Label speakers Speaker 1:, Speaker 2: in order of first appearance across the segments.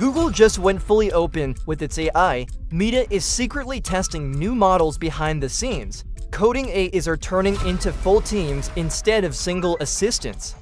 Speaker 1: Google just went fully open with its AI. Meta is secretly testing new models behind the scenes. Coding AIs are turning into full teams instead of single assistants.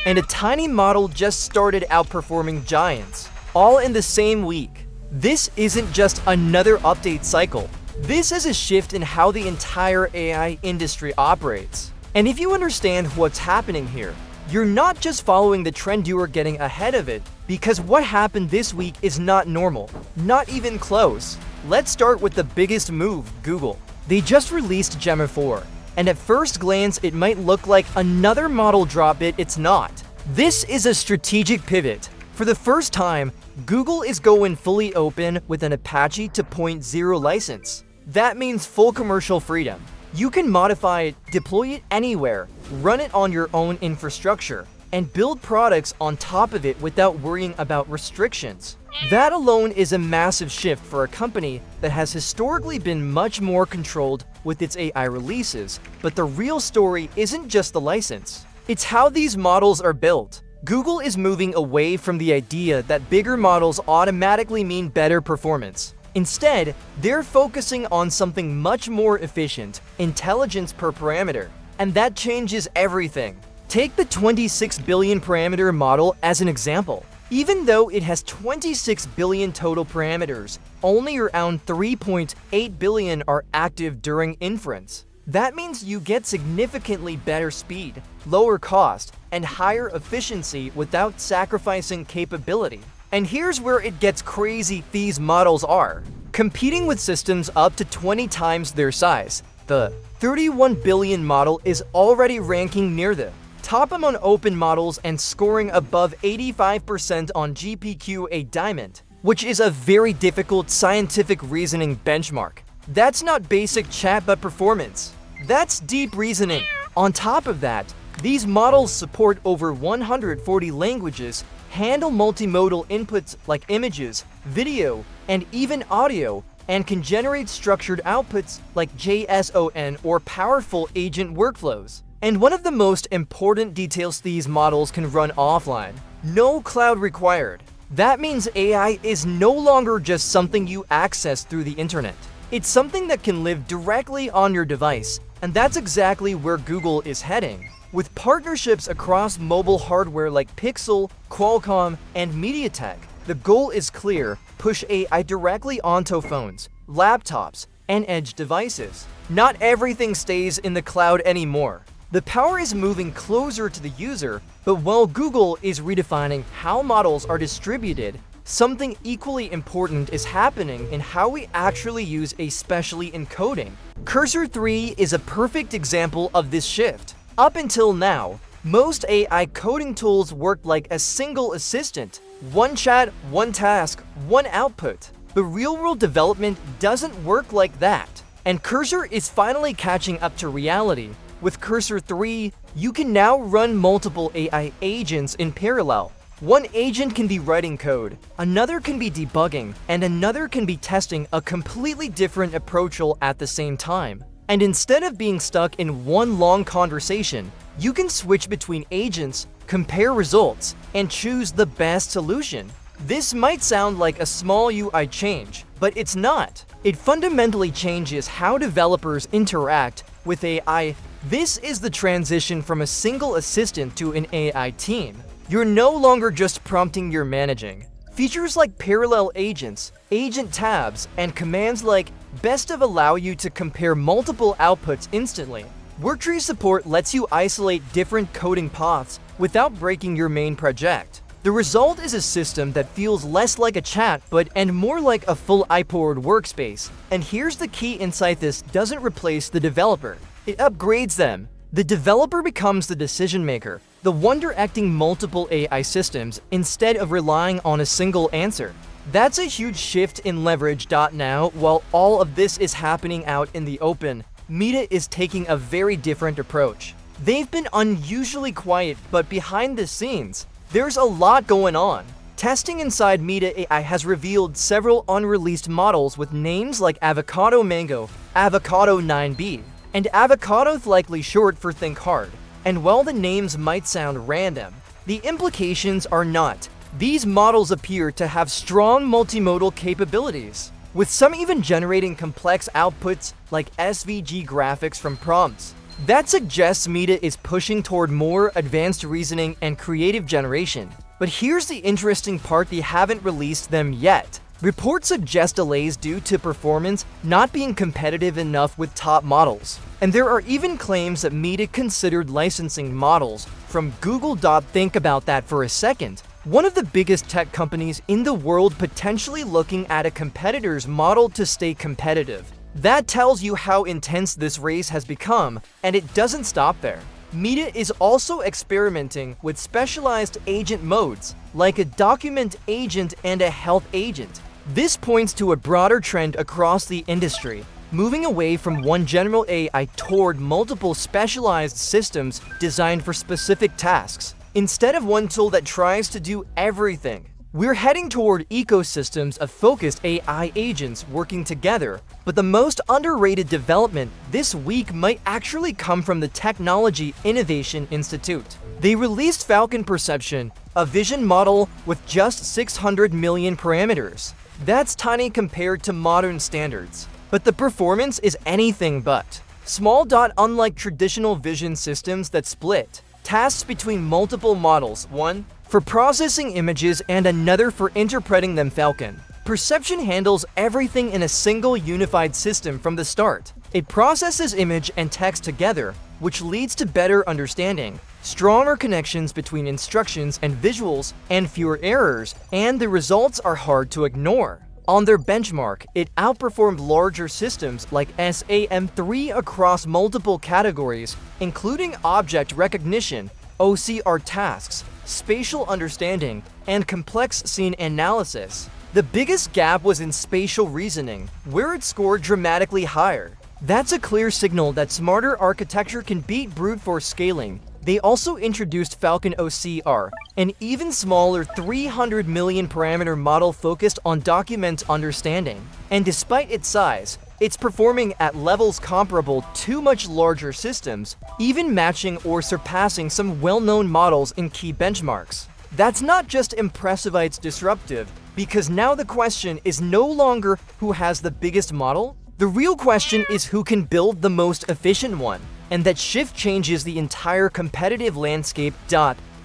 Speaker 1: And a tiny model just started outperforming giants, all in the same week. This isn't just another update cycle. This is a shift in how the entire AI industry operates. And if you understand what's happening here, you're not just following the trend, you are getting ahead of it, because what happened this week is not normal, not even close. Let's start with the biggest move, Google. They just released Gemma 4, and at first glance it might look like another model drop, but it's not. This is a strategic pivot. For the first time, Google is going fully open with an Apache 2.0 license. That means full commercial freedom. You can modify it, deploy it anywhere, run it on your own infrastructure, and build products on top of it without worrying about restrictions. That alone is a massive shift for a company that has historically been much more controlled with its AI releases. But the real story isn't just the license. It's how these models are built. Google is moving away from the idea that bigger models automatically mean better performance. Instead, they're focusing on something much more efficient, intelligence per parameter. And that changes everything. Take the 26 billion parameter model as an example. Even though it has 26 billion total parameters, only around 3.8 billion are active during inference. That means you get significantly better speed, lower cost, and higher efficiency without sacrificing capability. And here's where it gets crazy. These models are competing with systems up to 20 times their size. The 31 billion model is already ranking near the top among open models and scoring above 85% on GPQ-A Diamond, which is a very difficult scientific reasoning benchmark. That's not basic chatbot performance. That's deep reasoning. On top of that, these models support over 140 languages, handle multimodal inputs like images, video, and even audio, and can generate structured outputs like JSON or powerful agent workflows. And one of the most important details, these models can run offline. No cloud required. That means AI is no longer just something you access through the internet. It's something that can live directly on your device, and that's exactly where Google is heading. With partnerships across mobile hardware like Pixel, Qualcomm, and MediaTek, the goal is clear: push AI directly onto phones, laptops, and edge devices. Not everything stays in the cloud anymore. The power is moving closer to the user, but while Google is redefining how models are distributed, something equally important is happening in how we actually use, especially in coding. Cursor 3 is a perfect example of this shift. Up until now, most AI coding tools worked like a single assistant: one chat, one task, one output. But real-world development doesn't work like that, and Cursor is finally catching up to reality. With Cursor 3, you can now run multiple AI agents in parallel. One agent can be writing code, another can be debugging, and another can be testing a completely different approach all at the same time. And instead of being stuck in one long conversation, you can switch between agents, compare results, and choose the best solution. This might sound like a small UI change, but it's not. It fundamentally changes how developers interact with AI. This is the transition from a single assistant to an AI team. You're no longer just prompting, you're managing. Features like parallel agents, agent tabs, and commands like best of allow you to compare multiple outputs instantly. Worktree support lets you isolate different coding paths without breaking your main project. The result is a system that feels less like a chat and more like a full AI-powered workspace. And here's the key insight: this doesn't replace the developer. It upgrades them. The developer becomes the decision maker, the one directing multiple AI systems instead of relying on a single answer. That's a huge shift in leverage. Now, while all of this is happening out in the open, Meta is taking a very different approach. They've been unusually quiet, but behind the scenes, there's a lot going on. Testing inside Meta AI has revealed several unreleased models with names like Avocado Mango, Avocado 9B, and Avocado, likely short for Think Hard. And while the names might sound random, the implications are not. These models appear to have strong multimodal capabilities, with some even generating complex outputs like SVG graphics from prompts. That suggests Meta is pushing toward more advanced reasoning and creative generation. But here's the interesting part: they haven't released them yet. Reports suggest delays due to performance not being competitive enough with top models. And there are even claims that Meta considered licensing models from Google. Think about that for a second. One of the biggest tech companies in the world potentially looking at a competitor's model to stay competitive. That tells you how intense this race has become, and it doesn't stop there. Meta is also experimenting with specialized agent modes, like a document agent and a health agent. This points to a broader trend across the industry, moving away from one general AI toward multiple specialized systems designed for specific tasks, instead of one tool that tries to do everything. We're heading toward ecosystems of focused AI agents working together, but the most underrated development this week might actually come from the Technology Innovation Institute. They released Falcon Perception, a vision model with just 600 million parameters. That's tiny compared to modern standards, but the performance is anything but small. Unlike traditional vision systems that split tasks between multiple models, one for processing images and another for interpreting them, Falcon Perception handles everything in a single unified system from the start. It processes image and text together, which leads to better understanding, stronger connections between instructions and visuals, and fewer errors, and the results are hard to ignore. On their benchmark, it outperformed larger systems like SAM3 across multiple categories, including object recognition, OCR tasks, spatial understanding, and complex scene analysis. The biggest gap was in spatial reasoning, where it scored dramatically higher. That's a clear signal that smarter architecture can beat brute force scaling. They also introduced Falcon OCR, an even smaller 300 million parameter model focused on document understanding. And despite its size, it's performing at levels comparable to much larger systems, even matching or surpassing some well-known models in key benchmarks. That's not just impressive, it's disruptive, because now the question is no longer who has the biggest model. The real question is who can build the most efficient one, and that shift changes the entire competitive landscape.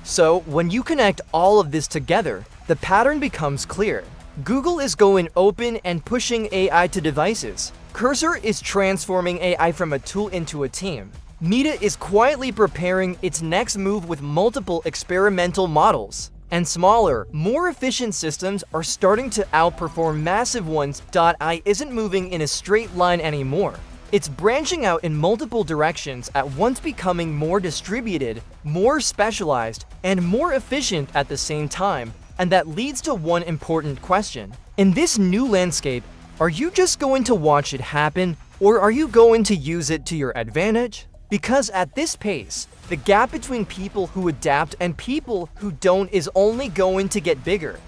Speaker 1: So when you connect all of this together, the pattern becomes clear. Google is going open and pushing AI to devices. Cursor is transforming AI from a tool into a team. Meta is quietly preparing its next move with multiple experimental models. And smaller, more efficient systems are starting to outperform massive ones. AI isn't moving in a straight line anymore. It's branching out in multiple directions, at once becoming more distributed, more specialized, and more efficient at the same time. And that leads to one important question. In this new landscape, are you just going to watch it happen, or are you going to use it to your advantage? Because at this pace, the gap between people who adapt and people who don't is only going to get bigger.